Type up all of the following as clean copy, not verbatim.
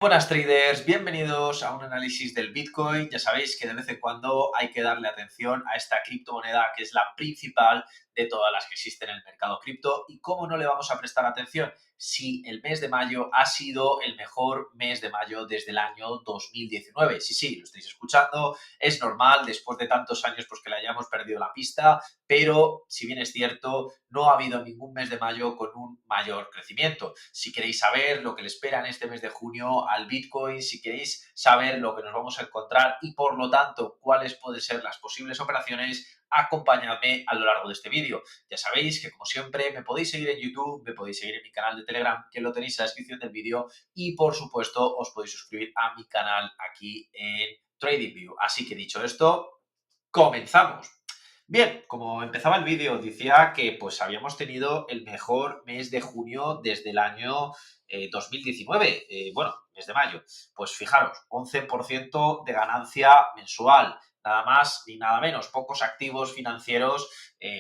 Buenas traders, bienvenidos a un análisis del Bitcoin. Ya sabéis que de vez en cuando hay que darle atención a esta criptomoneda que es la principal de todas las que existen en el mercado cripto. ¿Y cómo no le vamos a prestar atención si el mes de mayo ha sido el mejor mes de mayo desde el año 2019? Sí, lo estáis escuchando, es normal después de tantos años pues que le hayamos perdido la pista, pero si bien es cierto, no ha habido ningún mes de mayo con un mayor crecimiento. Si queréis saber lo que le espera en este mes de junio al Bitcoin, si queréis saber lo que nos vamos a encontrar y por lo tanto cuáles pueden ser las posibles operaciones, acompañadme a lo largo de este vídeo. Ya sabéis que como siempre me podéis seguir en YouTube, me podéis seguir en mi canal de Telegram, que lo tenéis en la descripción del vídeo, y por supuesto os podéis suscribir a mi canal aquí en TradingView. Así que dicho esto, comenzamos. Bien, como empezaba el vídeo, decía que pues habíamos tenido el mejor mes de junio desde el año 2019, bueno, mes de mayo. Pues fijaros, 11% de ganancia mensual, nada más ni nada menos. Pocos activos financieros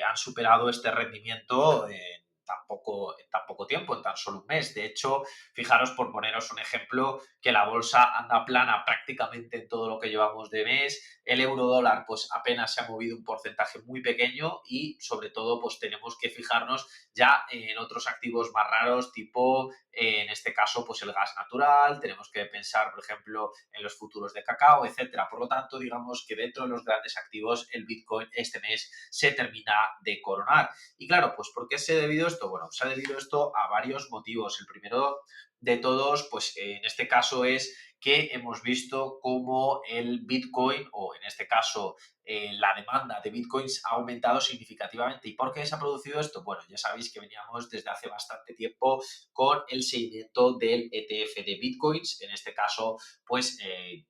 han superado este rendimiento en tan poco tiempo, en tan solo un mes. De hecho, fijaros, por poneros un ejemplo, que la bolsa anda plana prácticamente en todo lo que llevamos de mes. El euro dólar pues apenas se ha movido un porcentaje muy pequeño y sobre todo pues tenemos que fijarnos ya en otros activos más raros tipo en este caso pues el gas natural, tenemos que pensar por ejemplo en los futuros de cacao, etcétera. Por lo tanto, digamos que dentro de los grandes activos el Bitcoin este mes se termina de coronar. Y claro, pues ¿por qué se ha debido esto? Bueno, se ha debido esto a varios motivos. El primero de todos, pues en este caso es que hemos visto cómo el Bitcoin, o en este caso la demanda de Bitcoins, ha aumentado significativamente. ¿Y por qué se ha producido esto? Bueno, ya sabéis que veníamos desde hace bastante tiempo con el seguimiento del ETF de Bitcoins. En este caso, pues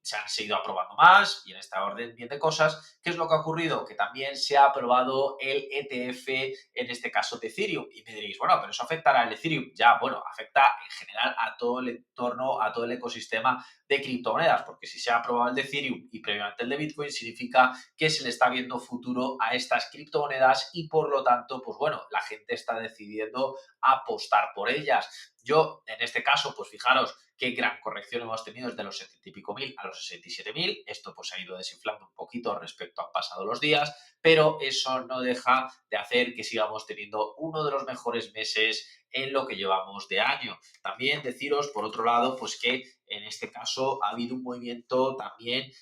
se han seguido aprobando más y en esta orden bien de cosas. ¿Qué es lo que ha ocurrido? Que también se ha aprobado el ETF, en este caso de Ethereum. Y me diréis, bueno, pero eso afectará al Ethereum. Ya, bueno, afecta en general a todo el entorno, a todo el ecosistema de criptomonedas, porque si se ha aprobado el de Ethereum y previamente el de Bitcoin, significa que se le está viendo futuro a estas criptomonedas y por lo tanto, pues bueno, la gente está decidiendo apostar por ellas. Yo, en este caso, pues fijaros qué gran corrección hemos tenido desde los 70 y pico mil a los 67.000. Esto pues ha ido desinflando un poquito respecto a pasado los días, pero eso no deja de hacer que sigamos teniendo uno de los mejores meses en lo que llevamos de año. También deciros, por otro lado, pues que en este caso ha habido un movimiento también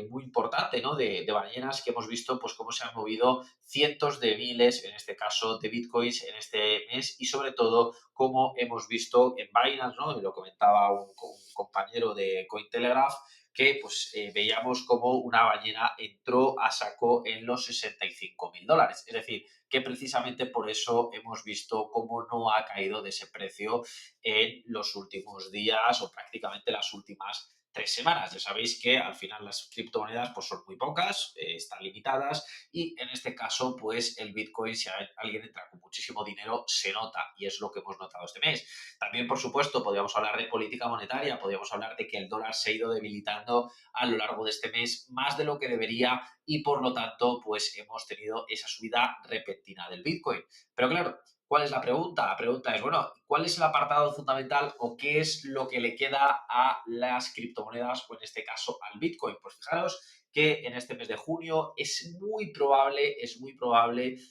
muy importante, ¿no? De ballenas que hemos visto, pues cómo se han movido cientos de miles, en este caso, de bitcoins en este mes y sobre todo cómo hemos visto en Binance, ¿no? Y lo comentaba un compañero de Cointelegraph, que pues veíamos como una ballena entró a saco en los 65.000 dólares. Es decir, que precisamente por eso hemos visto cómo no ha caído de ese precio en los últimos días o prácticamente las últimas 3 semanas. Ya sabéis que al final las criptomonedas pues son muy pocas, están limitadas y en este caso pues el Bitcoin, si alguien entra con muchísimo dinero, se nota y es lo que hemos notado este mes. También, por supuesto, podríamos hablar de política monetaria, podríamos hablar de que el dólar se ha ido debilitando a lo largo de este mes más de lo que debería y por lo tanto pues hemos tenido esa subida repentina del Bitcoin. Pero claro, ¿cuál es la pregunta? La pregunta es, bueno, ¿cuál es el apartado fundamental o qué es lo que le queda a las criptomonedas o en este caso al Bitcoin? Pues fijaros que en este mes de junio es muy probable,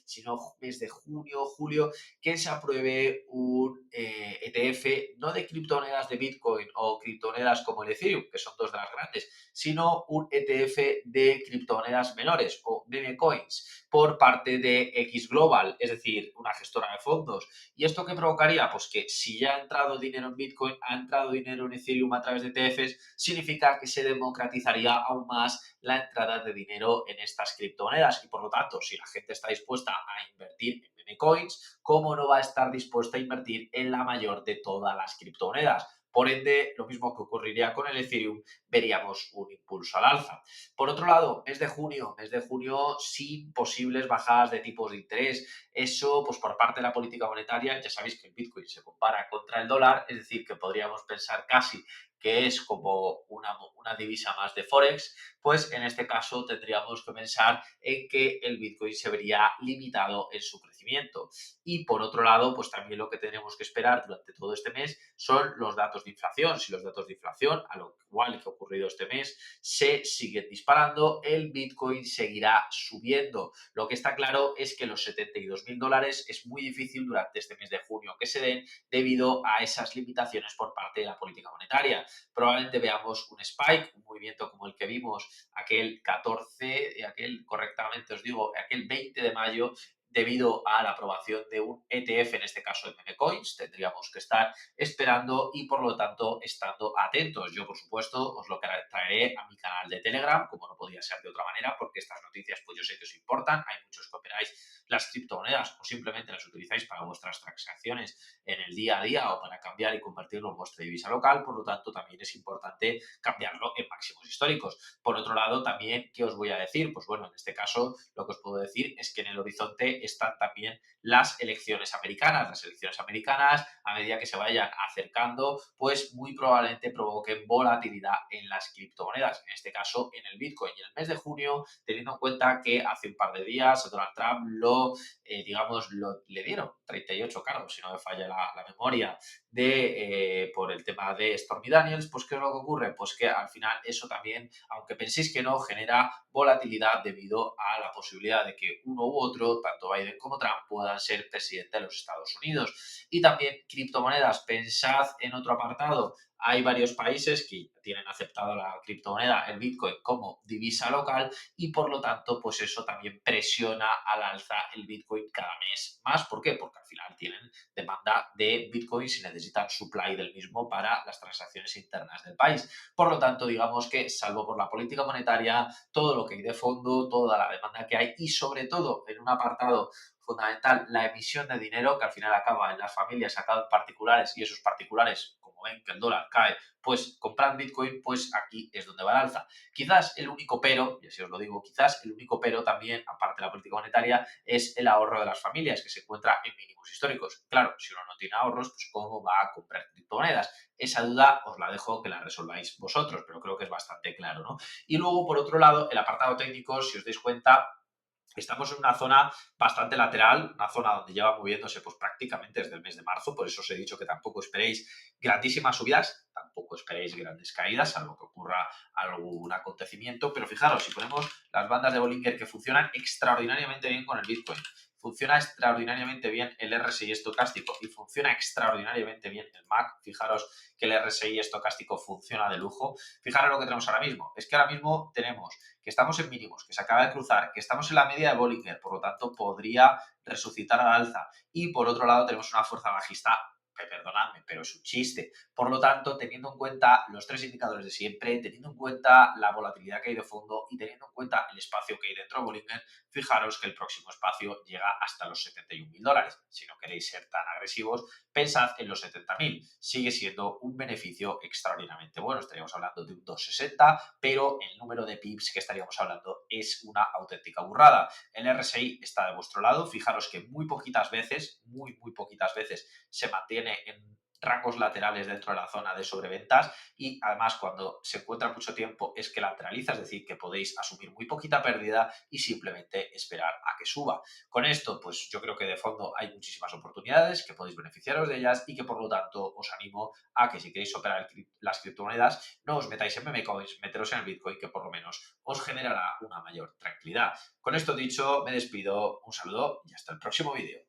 si no mes de junio, julio, que se apruebe un ETF, no de criptomonedas de Bitcoin o criptomonedas como el Ethereum, que son dos de las grandes, sino un ETF de criptomonedas menores o meme coins por parte de X Global, es decir, una gestora de fondos. ¿Y esto qué provocaría? Pues que si ya ha entrado dinero en Bitcoin, ha entrado dinero en Ethereum a través de ETFs, significa que se democratizaría aún más la entrada de dinero en estas criptomonedas y por lo tanto, si la gente está dispuesta a invertir en meme coins, ¿cómo no va a estar dispuesta a invertir en la mayor de todas las criptomonedas? Por ende, lo mismo que ocurriría con el Ethereum, veríamos un impulso al alza. Por otro lado, mes de junio sin posibles bajadas de tipos de interés. Eso, pues por parte de la política monetaria, ya sabéis que el Bitcoin se compara contra el dólar, es decir, que podríamos pensar casi que es como una divisa más de Forex, pues en este caso tendríamos que pensar en que el Bitcoin se vería limitado en su crecimiento. Y por otro lado, pues también lo que tenemos que esperar durante todo este mes son los datos de inflación. Si los datos de inflación, a lo igual que ha ocurrido este mes, se siguen disparando, el Bitcoin seguirá subiendo. Lo que está claro es que los 72.000 dólares es muy difícil durante este mes de junio que se den debido a esas limitaciones por parte de la política monetaria. Probablemente veamos un spike, un movimiento como el que vimos aquel 14, correctamente os digo, aquel 20 de mayo, debido a la aprobación de un ETF, en este caso de meme coins. Tendríamos que estar esperando y, por lo tanto, estando atentos. Yo, por supuesto, os lo traeré a mi canal de Telegram, como no podía ser de otra manera, porque estas noticias, pues yo sé que os importan. Hay muchos que operáis las criptomonedas o simplemente las utilizáis para vuestras transacciones en el día a día o para cambiar y convertirlo en vuestra divisa local. Por lo tanto, también es importante cambiarlo en máximos históricos. Por otro lado, también, ¿qué os voy a decir? Pues bueno, en este caso, lo que os puedo decir es que en el horizonte están también las elecciones americanas. Las elecciones americanas, a medida que se vayan acercando, pues muy probablemente provoquen volatilidad en las criptomonedas, en este caso en el Bitcoin. Y en el mes de junio, teniendo en cuenta que hace un par de días Donald Trump le dieron 38 cargos, si no me falla la memoria, por el tema de Stormy Daniels, pues ¿qué es lo que ocurre? Pues que al final eso también, aunque penséis que no, genera volatilidad debido a la posibilidad de que uno u otro, tanto Biden como Trump, puedan ser presidente de los Estados Unidos. Y también criptomonedas, pensad en otro apartado. Hay varios países que tienen aceptado la criptomoneda, el Bitcoin, como divisa local y por lo tanto, pues eso también presiona al alza el Bitcoin cada mes más. ¿Por qué? Porque al final tienen demanda de Bitcoin y necesitan supply del mismo para las transacciones internas del país. Por lo tanto, digamos que, salvo por la política monetaria, todo lo que hay de fondo, toda la demanda que hay y sobre todo en un apartado fundamental, la emisión de dinero, que al final acaba en las familias, acaba en particulares y esos particulares, como ven que el dólar cae, pues compran Bitcoin, pues aquí es donde va el alza. Quizás el único pero, y así os lo digo, quizás el único pero también, aparte de la política monetaria, es el ahorro de las familias, que se encuentra en mínimos históricos. Claro, si uno no tiene ahorros, pues ¿cómo va a comprar criptomonedas? Esa duda os la dejo que la resolváis vosotros, pero creo que es bastante claro, ¿no? Y luego, por otro lado, el apartado técnico, si os dais cuenta, estamos en una zona bastante lateral, una zona donde lleva moviéndose pues prácticamente desde el mes de marzo, por eso os he dicho que tampoco esperéis grandísimas subidas, tampoco esperéis grandes caídas, salvo que ocurra algún acontecimiento, pero fijaros, si ponemos las bandas de Bollinger que funcionan extraordinariamente bien con el Bitcoin, funciona extraordinariamente bien el RSI estocástico y funciona extraordinariamente bien el MAC, fijaros que el RSI estocástico funciona de lujo, fijaros lo que tenemos ahora mismo, es que ahora mismo tenemos que estamos en mínimos, que se acaba de cruzar, que estamos en la media de Bollinger, por lo tanto podría resucitar al alza. Y por otro lado tenemos una fuerza bajista, perdonadme, pero es un chiste. Por lo tanto, teniendo en cuenta los tres indicadores de siempre, teniendo en cuenta la volatilidad que hay de fondo y teniendo en cuenta el espacio que hay dentro de Bollinger, fijaros que el próximo espacio llega hasta los 71.000 dólares. Si no queréis ser tan agresivos, pensad en los 70.000. Sigue siendo un beneficio extraordinariamente bueno. Estaríamos hablando de un 2,60, pero el número de pips que estaríamos hablando es una auténtica burrada. El RSI está de vuestro lado. Fijaros que muy poquitas veces, muy poquitas veces, se mantiene en rangos laterales dentro de la zona de sobreventas y además cuando se encuentra mucho tiempo es que lateraliza, es decir, que podéis asumir muy poquita pérdida y simplemente esperar a que suba. Con esto, pues yo creo que de fondo hay muchísimas oportunidades, que podéis beneficiaros de ellas y que por lo tanto os animo a que si queréis operar las criptomonedas, no os metáis en meme coins, meteros en el Bitcoin, que por lo menos os generará una mayor tranquilidad. Con esto dicho, me despido, un saludo y hasta el próximo vídeo.